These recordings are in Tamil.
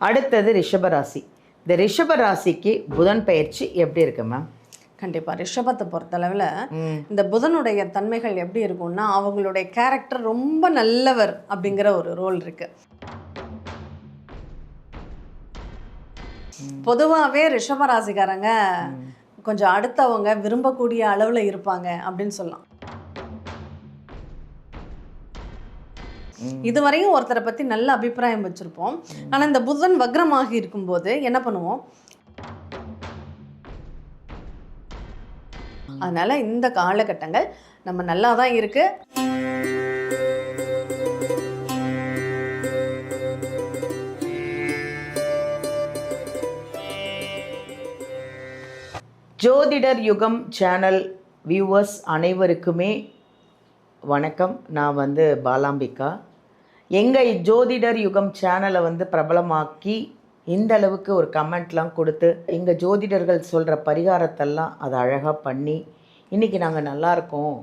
அடுத்தது ரிஷபராசி. இந்த ரிஷபராசிக்கு புதன் பயிற்சி எப்படி இருக்கு மேம்? கண்டிப்பாக ரிஷபத்தை பொறுத்தளவில் இந்த புதனுடைய தன்மைகள் எப்படி இருக்கும்னா, அவங்களுடைய கேரக்டர் ரொம்ப நல்லவர் அப்படிங்கிற ஒரு ரோல் இருக்கு. பொதுவாகவே ரிஷபராசிக்காரங்க கொஞ்சம் அடுத்தவங்க விரும்பக்கூடிய அளவில் இருப்பாங்க அப்படின்னு சொல்லலாம். இதுவரையும் ஒருத்தரை பற்றி நல்ல அபிப்பிராயம் வச்சுருப்போம். ஆனால் இந்த புதன் வக்ரமாகி இருக்கும்போது என்ன பண்ணுவோம்? அதனால இந்த காலகட்டங்கள் நம்ம நல்லா தான் இருக்கு. ஜோதிடர் யுகம் சேனல் வியூவர்ஸ் அனைவருக்குமே வணக்கம். நான் பாலாம்பிகா. எங்கள் ஜோதிடர் யுகம் சேனலை பிரபலமாக்கி இந்த அளவுக்கு ஒரு கமெண்ட்லாம் கொடுத்து எங்கள் ஜோதிடர்கள் சொல்கிற பரிகாரத்தெல்லாம் அதை அழகாக பண்ணி இன்றைக்கி நாங்கள் நல்லாயிருக்கோம்,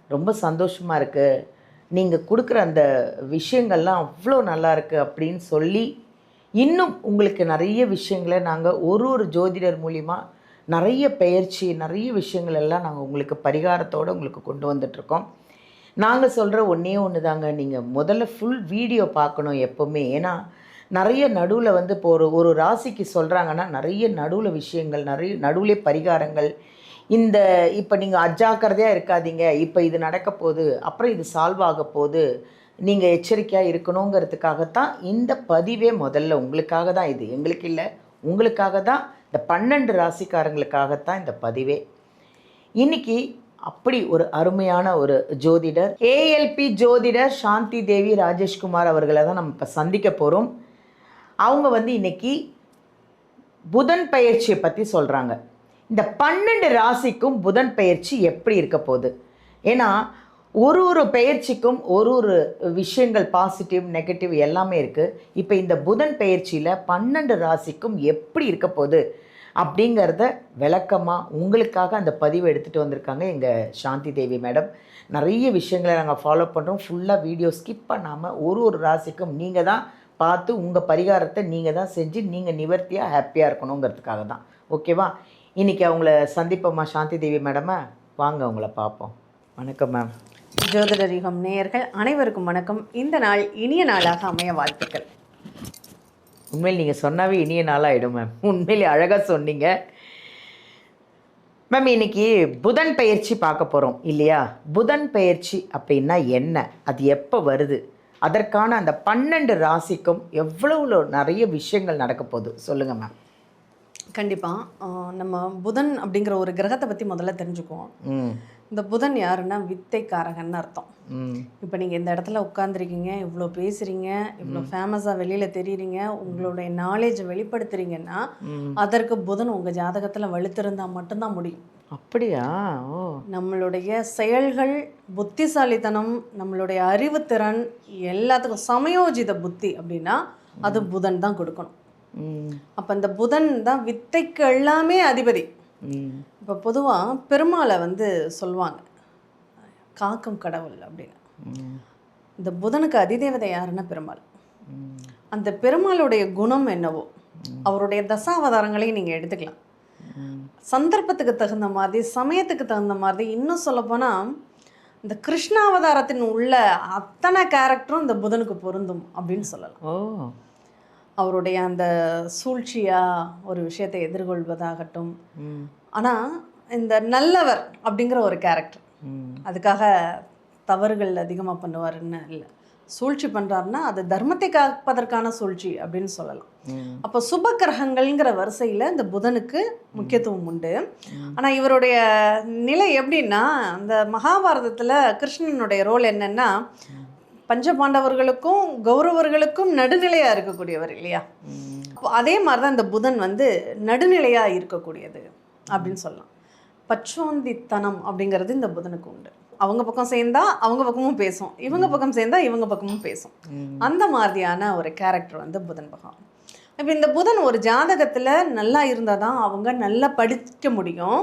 ரொம்ப சந்தோஷமாக இருக்குது, நீங்கள் கொடுக்குற அந்த விஷயங்கள்லாம் அவ்வளோ நல்லா இருக்குது அப்படின்னு சொல்லி இன்னும் உங்களுக்கு நிறைய விஷயங்களை நாங்கள் ஒரு ஜோதிடர் மூலிமா நிறைய பயிற்சி நிறைய விஷயங்கள் எல்லாம் நாங்கள் உங்களுக்கு பரிகாரத்தோடு உங்களுக்கு கொண்டு வந்துட்ருக்கோம். நாங்கள் சொல்கிற ஒன்று தாங்க, நீங்கள் முதல்ல ஃபுல் வீடியோ பார்க்கணும் எப்போவுமே. ஏன்னா நிறைய நடுவில் இப்போ ஒரு ராசிக்கு சொல்கிறாங்கன்னா நிறைய நடுவில் விஷயங்கள், நிறைய நடுவிலே பரிகாரங்கள். இப்போ நீங்கள் அஜாக்கிரதையாக இருக்காதீங்க, இப்போ இது நடக்க போகுது, அப்புறம் இது சால்வ் ஆக போகுது, நீங்கள் எச்சரிக்கையாக இருக்கணுங்கிறதுக்காகத்தான் இந்த பதிவே முதல்ல உங்களுக்காக தான். இது எங்களுக்கு இல்லை, உங்களுக்காக தான், இந்த 12 ராசிக்காரங்களுக்காகத்தான் இந்த பதிவே. இன்றைக்கி அப்படி ஒரு அருமையான ஒரு ஜோதிடர், ஏஎல்பி ஜோதிடர் சாந்தி தேவி ராஜேஷ்குமார் அவர்களை தான் நம்ம இப்போ சந்திக்க போகிறோம். அவங்க இன்றைக்கி புதன் பயிற்சியை பற்றி சொல்கிறாங்க. இந்த 12 ராசிக்கும் புதன் பயிற்சி எப்படி இருக்க போகுது? ஏன்னா ஒரு பயிற்சிக்கும் ஒரு விஷயங்கள் பாசிட்டிவ் நெகட்டிவ் எல்லாமே இருக்குது. இப்போ இந்த புதன் பயிற்சியில் 12 ராசிக்கும் எப்படி இருக்க போகுது அப்படிங்கிறத விளக்கமாக உங்களுக்காக அந்த பதிவை எடுத்துகிட்டு வந்திருக்காங்க எங்கள் சாந்தி தேவி மேடம். நிறைய விஷயங்களை நாங்கள் ஃபாலோ பண்ணுறோம். ஃபுல்லாக வீடியோ ஸ்கிப் பண்ணாமல் ஒரு ராசிக்கும் நீங்கள் தான் பார்த்து உங்கள் பரிகாரத்தை நீங்கள் தான் செஞ்சு நீங்கள் நிவர்த்தியாக ஹாப்பியாக இருக்கணுங்கிறதுக்காக தான். ஓகேவா? இன்றைக்கி அவங்கள சந்திப்போம்மா சாந்தி தேவி மேடமா, வாங்க அவங்கள பார்ப்போம். வணக்கம் மேம். ஜோதிடர் யுகம் நேயர்கள் அனைவருக்கும் வணக்கம். இந்த நாள் இனிய நாளாக அமைய வாழ்த்துக்கள். உண்மையில் நீங்கள் சொன்னாவே இனிய நாளாகிடும் மேம். உண்மையிலே அழகாக சொன்னீங்க மேம். இன்றைக்கி புதன் பயிற்சி பார்க்க போகிறோம் இல்லையா? புதன் பயிற்சி அப்படின்னா என்ன, அது எப்போ வருது, அதற்கான அந்த 12 ராசிக்கும் எவ்வளோ நிறைய விஷயங்கள் நடக்க போகுது சொல்லுங்கள் மேம். கண்டிப்பாக நம்ம புதன் அப்படிங்கிற ஒரு கிரகத்தை பற்றி முதல்ல தெரிஞ்சுக்குவோம். இந்த புதன் யாருன்னா வித்தைக்காரகன்னு அர்த்தம். இப்போ நீங்கள் இந்த இடத்துல உட்காந்துருக்கீங்க, இவ்வளோ பேசுகிறீங்க, இவ்வளோ ஃபேமஸாக வெளியில் தெரியுறீங்க, உங்களுடைய நாலேஜை வெளிப்படுத்துறீங்கன்னா அதற்கு புதன் உங்கள் ஜாதகத்தில் வலுத்திருந்தால் மட்டும்தான் முடியும். அப்படியா? ஓ. நம்மளுடைய செயல்கள், புத்திசாலித்தனம், நம்மளுடைய அறிவுத்திறன் எல்லாத்துக்கும் சமயோஜித புத்தி அப்படின்னா அது புதன் தான் கொடுக்கணும். அப்போ இந்த புதன் தான் வித்தைக்கு எல்லாமே அதிபதி. இப்போ பொதுவாக பெருமாளை சொல்லுவாங்க காக்கும் கடவுள் அப்படின்னு. இந்த புதனுக்கு அதிதேவதை யாருன்னா பெருமாள். அந்த பெருமாளுடைய குணம் என்னவோ அவருடைய தசாவதாரங்களையும் நீங்கள் எடுத்துக்கலாம். சந்தர்ப்பத்துக்கு தகுந்த மாதிரி, சமயத்துக்கு தகுந்த மாதிரி, இன்னும் சொல்லப்போனால் இந்த கிருஷ்ணாவதாரத்தின் உள்ள அத்தனை கேரக்டரும் இந்த புதனுக்கு பொருந்தும் அப்படின்னு சொல்லலாம். ஓ. அவருடைய அந்த சூழ்ச்சியாக ஒரு விஷயத்தை எதிர்கொள்வதாகட்டும். ஆனால் இந்த நல்லவர் அப்படிங்கிற ஒரு கேரக்டர், அதுக்காக தவறுகள் அதிகமாக பண்ணுவாருன்னு இல்லை, சூழ்ச்சி பண்ணுறாருன்னா அது தர்மத்தை காப்பதற்கான சூழ்ச்சி அப்படின்னு சொல்லலாம். அப்போ சுப கிரகங்கள்ங்கிற வரிசையில் இந்த புதனுக்கு முக்கியத்துவம் உண்டு. ஆனால் இவருடைய நிலை எப்படின்னா, அந்த மகாபாரதத்தில் கிருஷ்ணனுடைய ரோல் என்னன்னா பஞ்சபாண்டவர்களுக்கும் கௌரவர்களுக்கும் நடுநிலையாக இருக்கக்கூடியவர் இல்லையா? அதே மாதிரி தான் இந்த புதன் நடுநிலையாக இருக்கக்கூடியது அப்படின்னு சொல்லலாம். பச்சோந்தித்தனம் அப்படிங்கிறது இந்த புதனுக்கு உண்டு. அவங்க பக்கம் சேர்ந்தா அவங்க பக்கமும் பேசும், இவங்க பக்கம் சேர்ந்தா இவங்க பக்கமும் பேசும். அந்த மாதிரியான ஒரு கேரக்டர் புதன் பகவான். இப்போ இந்த புதன் ஒரு ஜாதகத்தில் நல்லா இருந்தால் தான் அவங்க நல்லா படிக்க முடியும்,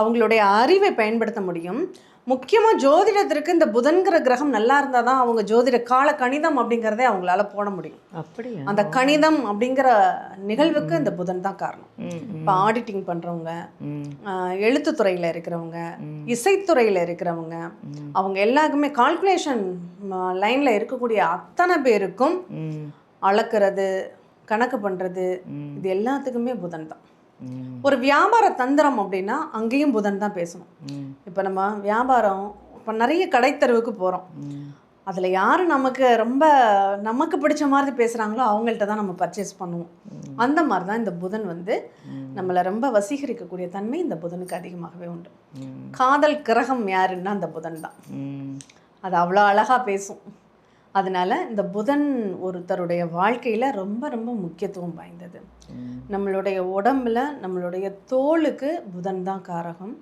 அவங்களுடைய அறிவை பயன்படுத்த முடியும். முக்கியமாக ஜோதிடத்திற்கு இந்த புதன்கிற கிரகம் நல்லா இருந்தால் தான் அவங்க ஜோதிட கால கணிதம் அப்படிங்கிறதே அவங்களால போட முடியும். அப்படியா? அந்த கணிதம் அப்படிங்கிற நிகழ்வுக்கு இந்த புதன் தான் காரணம். இப்போ ஆடிட்டிங் பண்ணுறவங்க, எழுத்துத்துறையில் இருக்கிறவங்க, இசைத்துறையில் இருக்கிறவங்க, அவங்க எல்லாருக்குமே கால்குலேஷன் லைனில் இருக்கக்கூடிய அத்தனை பேருக்கும் அளக்கிறது, கணக்கு பண்ணுறது, இது எல்லாத்துக்குமே புதன் தான். ஒரு வியாபார தந்திரம் அப்படின்னா அங்கேயும் புதன் தான் பேசணும். இப்போ நம்ம வியாபாரம், இப்போ நிறைய கடைத்தெருவுக்கு போகிறோம், அதில் யார் நமக்கு பிடிச்ச மாதிரி பேசுகிறாங்களோ அவங்கள்ட்ட தான் நம்ம பர்ச்சேஸ் பண்ணுவோம். அந்த மாதிரி தான் இந்த புதன் வந்து நம்மளை ரொம்ப வசீகரிக்கக்கூடிய தன்மை இந்த புதனுக்கு அதிகமாகவே உண்டு. காதல் கிரகம் யாருன்னா அந்த புதன் தான். அது அவ்வளோ அழகாக பேசும். அதனால இந்த புதன் ஒருத்தருடைய வாழ்க்கையில் ரொம்ப ரொம்ப முக்கியத்துவம் வாய்ந்தது. நம்மளுடைய உடம்புல நம்மளுடைய தோலுக்கு புதன் தான் காரகம்.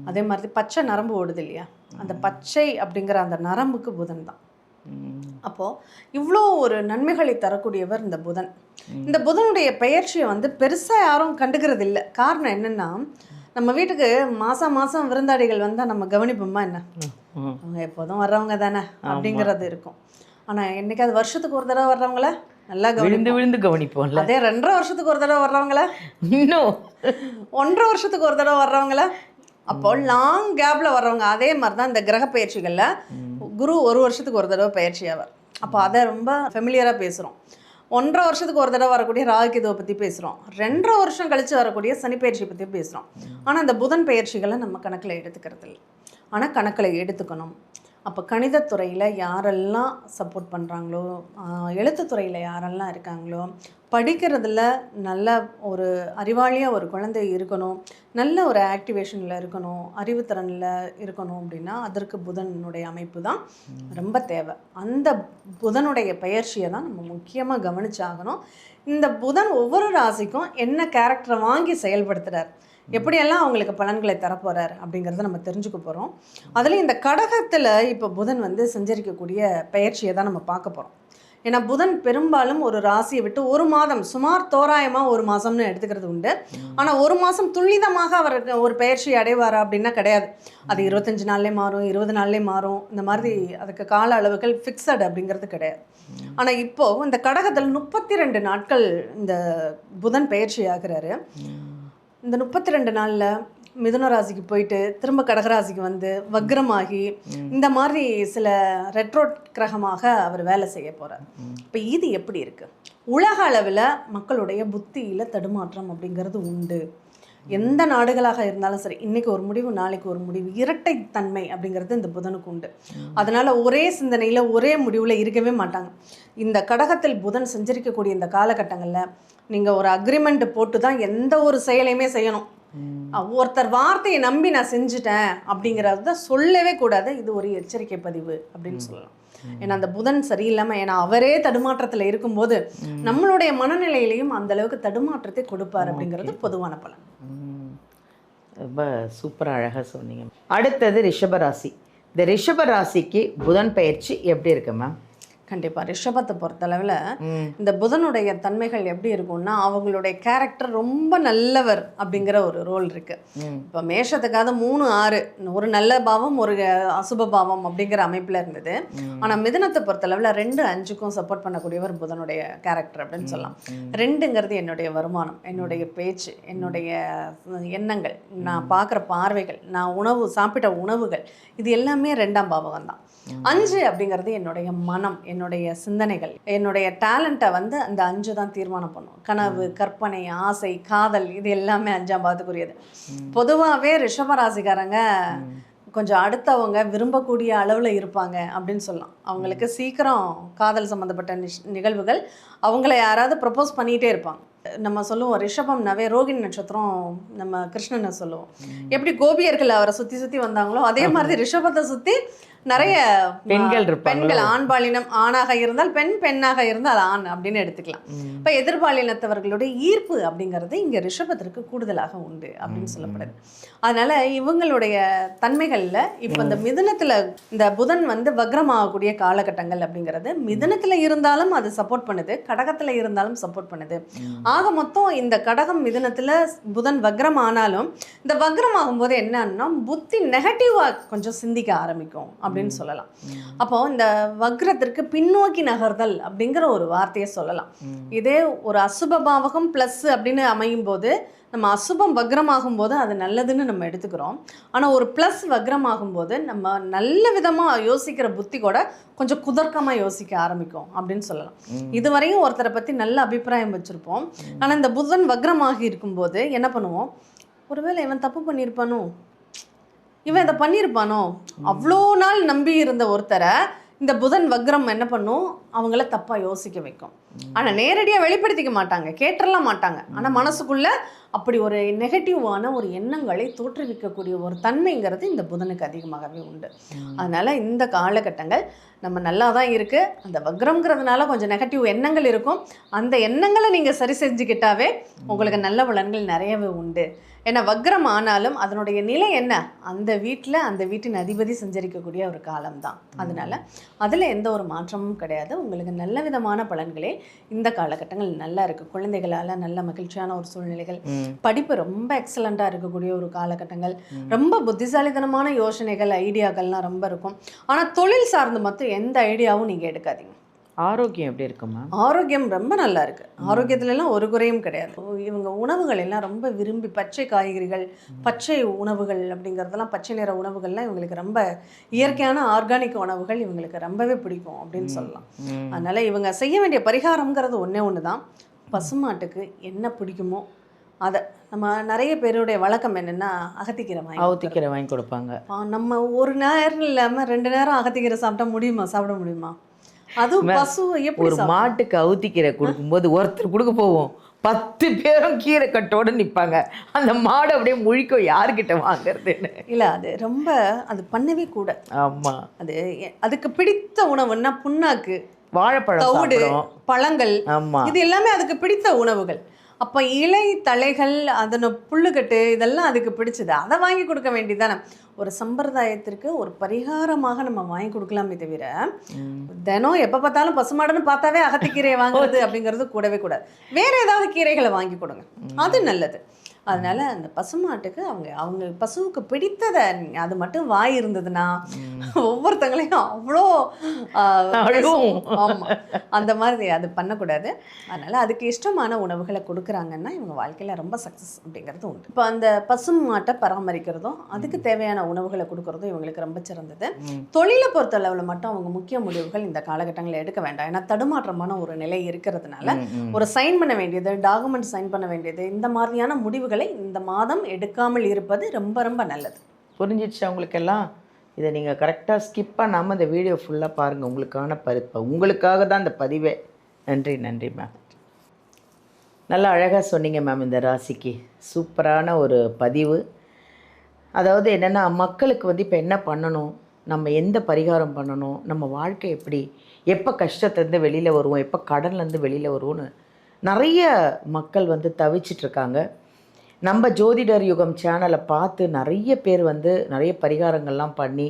அதே மாதிரி பச்சை நரம்பு ஓடுது இல்லையா, அந்த பச்சை அப்படிங்கிற அந்த நரம்புக்கு புதன் தான். அப்போது இவ்வளோ ஒரு நன்மைகளை தரக்கூடியவர் இந்த புதன். இந்த புதனுடைய பெயர்ச்சியை வந்து பெருசாக யாரும் கண்டுக்கிறது இல்லை. காரணம் என்னென்னா, நம்ம வீட்டுக்கு மாதம் விருந்தாடிகள் வந்தால் நம்ம கவனிப்போமா என்ன, அவங்க எப்போதும் வர்றவங்க தானே அப்படிங்கிறது இருக்கும். ஆனால் என்னைக்காவது வருஷத்துக்கு ஒரு தடவை வர்றவங்கள நல்லா விழுந்து கவனிப்போம். அதே 2.5 வருஷத்துக்கு ஒரு தடவை வர்றவங்கள, இன்னும் 1.5 வருஷத்துக்கு ஒரு தடவை வர்றவங்கள, அப்போ லாங் கேப்பில் வர்றவங்க. அதே மாதிரி தான் இந்த கிரக பயிற்சிகளில் குரு 1 வருஷத்துக்கு ஒரு தடவை பயிற்சி ஆவார். அப்போ அதை ரொம்ப ஃபெமிலியராக பேசுகிறோம். 1.5 வருஷத்துக்கு ஒரு தடவை வரக்கூடிய ராகுகேதுவை பற்றி பேசுகிறோம். 2.5 வருஷம் கழித்து வரக்கூடிய சனி பயிற்சியை பற்றி பேசுகிறோம். ஆனால் இந்த புதன் பயிற்சிகளை நம்ம கணக்கில் எடுத்துக்கிறது இல்லை. ஆனால் கணக்கில் எடுத்துக்கணும். அப்போ கணிதத்துறையில் யாரெல்லாம் சப்போர்ட் பண்ணுறாங்களோ, எழுத்துத்துறையில் யாரெல்லாம் இருக்காங்களோ, படிக்கிறதுல நல்ல ஒரு அறிவாளியாக ஒரு குழந்தை இருக்கணும், நல்ல ஒரு ஆக்டிவேஷனில் இருக்கணும், அறிவுத்திறனில் இருக்கணும் அப்படின்னா அதற்கு புதனுடைய அமைப்பு தான் ரொம்ப தேவை. அந்த புதனுடைய பயிற்சியை தான் நம்ம முக்கியமாக கவனிச்சாகணும். இந்த புதன் ஒவ்வொரு ராசிக்கும் என்ன கேரக்டரை வாங்கி செயல்படுத்துகிறார், எப்படியெல்லாம் அவங்களுக்கு பலன்களை தரப்போகிறார் அப்படிங்கிறத நம்ம தெரிஞ்சுக்க போகிறோம். அதில் இந்த கடகத்தில் இப்போ புதன் வந்து சஞ்சரிக்கக்கூடிய பயிற்சியை தான் நம்ம பார்க்க போகிறோம். ஏன்னா புதன் பெரும்பாலும் ஒரு ராசியை விட்டு ஒரு மாதம், சுமார் தோராயமாக ஒரு மாதம்னு எடுத்துக்கிறது உண்டு. ஆனால் ஒரு மாதம் துல்லிதமாக அவருக்கு ஒரு பயிற்சி அடைவாரா அப்படின்னா கிடையாது. அது 25 நாள்லேயே மாறும், 20 நாள்லேயே மாறும். இந்த மாதிரி அதுக்கு கால அளவுகள் ஃபிக்ஸட் அப்படிங்கிறது கிடையாது. ஆனால் இப்போது இந்த கடகத்தில் 32 நாட்கள் இந்த புதன் பயிற்சி ஆகிறாரு. இந்த 32 நாளில் மிதுன ராசிக்கு போயிட்டு திரும்ப கடகராசிக்கு வந்து வக்ரமாகி இந்த மாதிரி சில ரெட்ரோ கிரகமாக அவர் வேலை செய்ய போகிறார். இப்போ இது எப்படி இருக்குது? உலக அளவில் மக்களுடைய புத்தியில் தடுமாற்றம் அப்படிங்கிறது உண்டு. எந்த நாடுகளாக இருந்தாலும் சரி, இன்றைக்கி ஒரு முடிவு நாளைக்கு ஒரு முடிவு, இரட்டைத்தன்மை அப்படிங்கிறது இந்த புதனுக்கு உண்டு. அதனால் ஒரே சிந்தனையில் ஒரே முடிவில் இருக்கவே மாட்டாங்க. இந்த கடகத்தில் புதன் சஞ்சரிக்கக்கூடிய இந்த காலகட்டங்களில் நீங்கள் ஒரு அக்ரிமெண்ட் போட்டு தான் எந்த ஒரு செயலையுமே செய்யணும். ஒருத்தர் வார்த்தையை நம்பி நான் செஞ்சுட்டேன் அப்படிங்கிறது தான் சொல்லவே கூடாது. இது ஒரு எச்சரிக்கை பதிவு அப்படின்னு சொல்லலாம். ஏன்னா அந்த புதன் சரியில்லாமல், ஏன்னா அவரே தடுமாற்றத்தில் இருக்கும்போது நம்மளுடைய மனநிலையிலையும் அந்த அளவுக்கு தடுமாற்றத்தை கொடுப்பார் அப்படிங்கிறது பொதுவான பலன். ரொம்ப சூப்பராக அழகாக சொன்னீங்க. அடுத்தது ரிஷபராசி. இந்த ரிஷபராசிக்கு புதன் பயிற்சி எப்படி இருக்கு மேம்? கண்டிப்பாக ரிஷபத்தை பொறுத்தளவில் இந்த புதனுடைய தன்மைகள் எப்படி இருக்கும்னா, அவங்களுடைய கேரக்டர் ரொம்ப நல்லவர் அப்படிங்கிற ஒரு ரோல் இருக்குது. இப்போ மேஷத்துக்காவது 3, 6 ஒரு நல்ல பாவம் ஒரு அசுப பாவம் அப்படிங்கிற அமைப்பில் இருந்தது. ஆனால் மிதுனத்தை பொறுத்தளவில் 2, 5க்கும் சப்போர்ட் பண்ணக்கூடியவர் புதனுடைய கேரக்டர் அப்படின்னு சொல்லலாம். 2ங்கிறது என்னுடைய வருமானம், என்னுடைய பேச்சு, என்னுடைய எண்ணங்கள், நான் பார்க்குற பார்வைகள், நான் சாப்பிட்ட உணவுகள், இது எல்லாமே 2ஆம் பாவகம் தான். 5 அப்படிங்கிறது என்னுடைய மனம், என்னுடைய சிந்தனைகள், என்னுடைய டேலண்ட்டை வந்து அந்த 5 தான் தீர்மானம் பண்ணும். கனவு, கற்பனை, ஆசை, காதல், இது எல்லாமே 5ஆம் பாவத்துக்குரியது. பொதுவாகவே ரிஷபராசிக்காரங்க கொஞ்சம் அடுத்தவங்க விரும்பக்கூடிய அளவில் இருப்பாங்க அப்படின்னு சொல்லலாம். அவங்களுக்கு சீக்கிரம் காதல் சம்மந்தப்பட்ட நிகழ்வுகள், அவங்கள யாராவது ப்ரப்போஸ் பண்ணிகிட்டே இருப்பாங்க. நம்ம சொல்லுவோம் ரிஷபம்னாவே ரோகிணி நட்சத்திரம், நம்ம கிருஷ்ணனை சொல்லுவோம். எப்படி கோபியர்கள் அவரை சுற்றி சுற்றி வந்தாங்களோ அதே மாதிரி ரிஷபத்தை சுற்றி நிறைய பெண்கள் இருப்பாங்களோ? பெண்கள் ஆண்பாலினம் ஆணாக இருந்தால் பெண், பெண்ணாக இருந்தால் ஆண் அப்படின்னு எடுத்துக்கலாம். இப்போ எதிர்பாலினத்தவர்களுடைய ஈர்ப்பு அப்படிங்கிறது இங்கே ரிஷபத்திற்கு கூடுதலாக உண்டு அப்படின்னு சொல்லப்படுது. அதனால இவங்களுடைய தன்மைகளில் இப்போ இந்த மிதுனத்தில் இந்த புதன் வந்து வக்ரமாகக்கூடிய காலகட்டங்கள் அப்படிங்கிறது மிதுனத்தில் இருந்தாலும் அது சப்போர்ட் பண்ணுது, கடகத்தில் இருந்தாலும் சப்போர்ட் பண்ணுது. ஆக மொத்தம் இந்த கடகம் மிதுனத்தில் புதன் வக்ரம் ஆனாலும் இந்த வக்ரம் ஆகும்போது என்னன்னா புத்தி நெகட்டிவாக கொஞ்சம் சிந்திக்க ஆரம்பிக்கும் அப்படின்னு சொல்லலாம். அப்போ இந்த வக்ரத்திற்கு பின்னோக்கி நகர்தல் அப்படிங்கிற ஒரு வார்த்தையை சொல்லலாம். இதே ஒரு அசுப பாவகம் ப்ளஸ் அப்படின்னு அமையும் போது நம்ம அசுபம் வக்ரமாகும் போது அது நல்லதுன்னு நம்ம எடுத்துக்கிறோம். ஆனால் ஒரு ப்ளஸ் வக்ரமாகும் போது நம்ம நல்ல விதமாக யோசிக்கிற புத்தி கூட கொஞ்சம் குதர்க்கமாக யோசிக்க ஆரம்பிக்கும் அப்படின்னு சொல்லலாம். இதுவரையும் ஒருத்தரை பற்றி நல்ல அபிப்பிராயம் வச்சுருப்போம். ஆனால் இந்த புதன் வக்ரமாகி இருக்கும்போது என்ன பண்ணுவோம், ஒருவேளை இவன் தப்பு பண்ணியிருப்பானோ, இவன் இதை பண்ணியிருப்பானோ, அவ்வளோ நாள் நம்பி இருந்த ஒருத்தரை இந்த புதன் வக்ரம் என்ன பண்ணும், அவங்கள தப்பாக யோசிக்க வைக்கும். ஆனால் நேரடியாக வெளிப்படுத்திக்க மாட்டாங்க, கேட்டுறலாம் மாட்டாங்க. ஆனால் மனசுக்குள்ள அப்படி ஒரு நெகட்டிவான ஒரு எண்ணங்களை தோற்றுவிக்கக்கூடிய ஒரு தன்மைங்கிறது இந்த புதனுக்கு அதிகமாகவே உண்டு. அதனால் இந்த காலகட்டங்கள் நம்ம நல்லா தான் இருக்குது. அந்த வக்ரம்ங்கிறதுனால கொஞ்சம் நெகட்டிவ் எண்ணங்கள் இருக்கும். அந்த எண்ணங்களை நீங்கள் சரி செஞ்சுக்கிட்டாவே உங்களுக்கு நல்ல பலன்கள் நிறையவே உண்டு. ஏன்னா வக்ரம் ஆனாலும் அதனுடைய நிலை என்ன, அந்த வீட்டில் அந்த வீட்டின் அதிபதி சஞ்சரிக்கக்கூடிய ஒரு காலம்தான். அதனால் அதில் எந்த ஒரு மாற்றமும் கிடையாது. உங்களுக்கு நல்ல விதமான பலன்களே இந்த காலகட்டங்கள் நல்லா இருக்குது. குழந்தைகளால் நல்ல மகிழ்ச்சியான ஒரு சூழ்நிலைகள், படிப்பு ரொம்ப எக்ஸலண்ட்டாக இருக்கக்கூடிய ஒரு காலகட்டங்கள், ரொம்ப புத்திசாலித்தனமான யோசனைகள், ஐடியாக்கள்லாம் ரொம்ப இருக்கும். ஆனால் தொழில் சார்ந்து மட்டும் எந்த ஐடியாவும் நீங்கள் எடுக்காதீங்க. ஆரோக்கியம் எப்படி இருக்குமா? ஆரோக்கியம் ரொம்ப நல்லா இருக்குது. ஆரோக்கியத்துலலாம் ஒரு குறையும் கிடையாது. இவங்க உணவுகள் எல்லாம் ரொம்ப விரும்பி பச்சை காய்கறிகள், பச்சை உணவுகள் அப்படிங்கிறதெல்லாம், பச்சை நிற உணவுகள்லாம் இவங்களுக்கு ரொம்ப இயற்கையான ஆர்கானிக் உணவுகள் இவங்களுக்கு ரொம்பவே பிடிக்கும் அப்படின்னு சொல்லலாம். அதனால் இவங்க செய்ய வேண்டிய பரிகாரம்ங்கிறது ஒன்று தான். பசுமாட்டுக்கு என்ன பிடிக்குமோ அதை நம்ம நிறைய பேருடைய வழக்கம் என்னென்னா அகத்திக்கீரை வாங்கி கொடுப்பாங்க. நம்ம ஒரு நேரம் இல்லாமல் 2 நேரம் அகத்திக்கீரை சாப்பிட முடியுமா? அதுவும் பசு எப்படி ஒரு மாட்டுக்கு அவுத்திக்கீரை கொடுக்கும்போது ஒருத்தர் கொடுக்க போவோம், 10 பேரும் கீரை கட்டோடு நிற்பாங்க. அந்த மாடு அப்படியே முழிக்கும், யாருக்கிட்ட வாங்குறதுன்னு. இல்லை, அது ரொம்ப அது பண்ணவே கூட. ஆமாம், அதுக்கு பிடித்த உணவுன்னா புண்ணாக்கு, வாழைப்பழம், தவிடு, பழங்கள், இது எல்லாமே அதுக்கு பிடித்த உணவுகள். அப்போ இலை தழைகள், அதன புல்லுக்கட்டு, இதெல்லாம் அதுக்கு பிடிச்சது. அதை வாங்கி கொடுக்க வேண்டியதானே. ஒரு சம்பிரதாயத்திற்கு ஒரு பரிகாரமாக நம்ம வாங்கி கொடுக்கலாமே தவிர தினம் எப்போ பார்த்தாலும் பசுமாடுன்னு பார்த்தாவே அகத்திக்கீரையை வாங்குறது அப்படிங்கிறது கூடவே கூடாது. வேற ஏதாவது கீரைகளை வாங்கி கொடுங்க, அது நல்லது. அதனால அந்த பசுமாட்டுக்கு அவங்க பசுவுக்கு பிடித்ததை, அது மட்டும் வாய் இருந்ததுன்னா ஒவ்வொருத்தங்களையும் அவ்வளோ ஆமாம், அந்த மாதிரி அது பண்ணக்கூடாது. அதனால அதுக்கு இஷ்டமான உணவுகளை கொடுக்குறாங்கன்னா இவங்க வாழ்க்கையில் ரொம்ப சக்ஸஸ் அப்படிங்கிறது உண்டு. இப்போ அந்த பசுமாட்டை பராமரிக்கிறதும் அதுக்கு தேவையான உணவுகளை கொடுக்கறதும் இவங்களுக்கு ரொம்ப சிறந்தது. தொழிலை பொறுத்த அளவில் மட்டும் அவங்க முக்கிய முடிவுகள் இந்த காலகட்டங்களில் எடுக்க வேண்டாம். ஏன்னா தடுமாற்றமான ஒரு நிலை இருக்கிறதுனால ஒரு சைன் பண்ண வேண்டியது, டாக்குமெண்ட் சைன் பண்ண வேண்டியது, இந்த மாதிரியான முடிவுகள் இந்த மாதம் எடுக்காமல் இருப்பது ரொம்ப ரொம்ப நல்லது. புரிஞ்சிடுச்சு அவங்களுக்கெல்லாம்? இதை நீங்கள் கரெக்டாக ஸ்கிப் பண்ணாமல் இந்த வீடியோ ஃபுல்லாக பாருங்கள். உங்களுக்காக தான் இந்த பதிவே. நன்றி மேம். நல்லா அழகாக சொன்னீங்க மேம். இந்த ராசிக்கு சூப்பரான ஒரு பதிவு. அதாவது என்னென்னா, மக்களுக்கு வந்து இப்போ என்ன பண்ணணும், நம்ம எந்த பரிகாரம் பண்ணணும், நம்ம வாழ்க்கை எப்படி, எப்போ கஷ்டத்துலேருந்து வெளியில் வருவோம், எப்போ கடன்லேருந்து வெளியில் வருவோன்னு நிறைய மக்கள் வந்து தவிச்சிட்ருக்காங்க. நம்ம ஜோதிடர் யுகம் சேனலை பார்த்து நிறைய பேர் வந்து நிறைய பரிகாரங்கள்லாம் பண்ணி,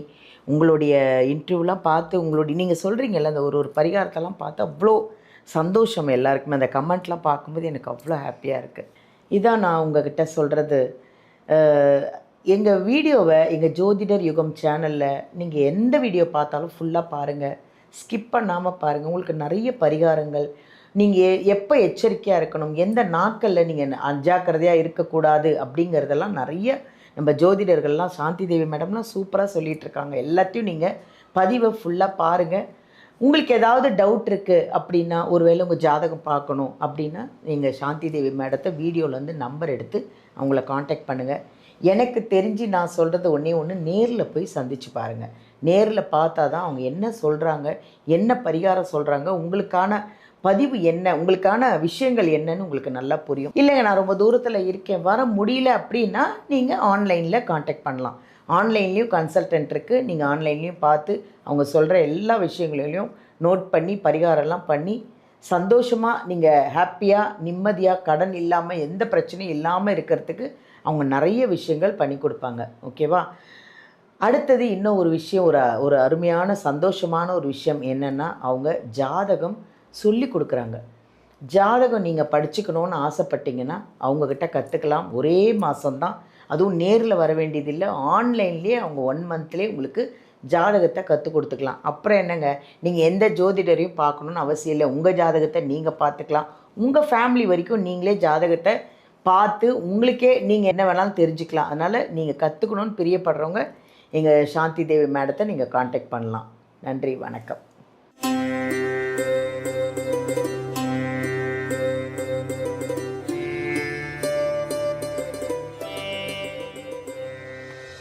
உங்களுடைய இன்டர்வியூலாம் பார்த்து, நீங்கள் சொல்கிறீங்கல்ல அந்த ஒரு பரிகாரத்தெல்லாம் பார்த்து அவ்வளோ சந்தோஷம் எல்லாருக்குமே. அந்த கமெண்ட்லாம் பார்க்கும்போது எனக்கு அவ்வளோ ஹாப்பியாக இருக்குது. இதான் நான் உங்ககிட்ட சொல்கிறது. எங்கள் வீடியோவை எங்கள் ஜோதிடர் யுகம் சேனலில் நீங்கள் எந்த வீடியோ பார்த்தாலும் ஃபுல்லாக பாருங்கள், ஸ்கிப் பண்ணாமல் பாருங்கள். உங்களுக்கு நிறைய பரிகாரங்கள், நீங்கள் எப்போ எச்சரிக்கையாக இருக்கணும், எந்த நாட்களில் நீங்கள் அஜாக்கிரதையாக இருக்கக்கூடாது அப்படிங்கிறதெல்லாம் நிறைய நம்ம ஜோதிடர்கள்லாம், சாந்தி தேவி மேடம்லாம் சூப்பராக சொல்லிகிட்ருக்காங்க. எல்லாத்தையும் நீங்கள் பதிவை ஃபுல்லாக பாருங்கள். உங்களுக்கு ஏதாவது டவுட் இருக்குது அப்படின்னா, ஒருவேளை உங்கள் ஜாதகம் பார்க்கணும் அப்படின்னா நீங்கள் சாந்தி தேவி மேடத்தை வீடியோவில் நம்பர் எடுத்து அவங்கள காண்டாக்ட் பண்ணுங்கள். எனக்கு தெரிஞ்சு நான் சொல்கிறது ஒன்று நேரில் போய் சந்தித்து பாருங்கள். நேரில் பார்த்தா தான் அவங்க என்ன சொல்கிறாங்க, என்ன பரிகாரம் சொல்கிறாங்க, உங்களுக்கான பதிவு என்ன, உங்களுக்கான விஷயங்கள் என்னன்னு உங்களுக்கு நல்லா புரியும். இல்லைங்க நான் ரொம்ப தூரத்தில் இருக்கேன், வர முடியல அப்படின்னா நீங்கள் ஆன்லைனில் காண்டாக்ட் பண்ணலாம். ஆன்லைன்லேயும் கன்சல்டன்ட் இருக்குது. நீங்கள் ஆன்லைன்லேயும் பார்த்து அவங்க சொல்கிற எல்லா விஷயங்களையும் நோட் பண்ணி பரிகாரம்லாம் பண்ணி சந்தோஷமாக நீங்கள் ஹாப்பியாக நிம்மதியாக கடன் இல்லாமல் எந்த பிரச்சனையும் இல்லாமல் இருக்கிறதுக்கு அவங்க நிறைய விஷயங்கள் பண்ணி கொடுப்பாங்க. ஓகேவா? அடுத்தது இன்னும் ஒரு விஷயம், ஒரு அருமையான சந்தோஷமான ஒரு விஷயம் என்னென்னா, அவங்க ஜாதகம் சொல்லி கொடுக்குறாங்க. ஜாதகம் நீங்கள் படிச்சுக்கணுன்னு ஆசைப்பட்டீங்கன்னா அவங்கக்கிட்ட கற்றுக்கலாம். ஒரே மாதம்தான், அதுவும் நேரில் வர வேண்டியதில்லை. ஆன்லைன்லேயே அவங்க 1 மந்த்லேயே உங்களுக்கு ஜாதகத்தை கற்றுக் கொடுத்துக்கலாம். அப்புறம் என்னங்க, நீங்கள் எந்த ஜோதிடரையும் பார்க்கணுன்னு அவசியம் இல்லை. உங்கள் ஜாதகத்தை நீங்கள் பார்த்துக்கலாம். உங்கள் ஃபேமிலி வரைக்கும் நீங்களே ஜாதகத்தை பார்த்து உங்களுக்கே நீங்கள் என்ன வேணாலும் தெரிஞ்சுக்கலாம். அதனால் நீங்கள் கற்றுக்கணுன்னு பிரியப்படுறவங்க எங்கள் சாந்தி தேவி மேடத்தை நீங்கள் காண்டாக்ட் பண்ணலாம். நன்றி, வணக்கம்.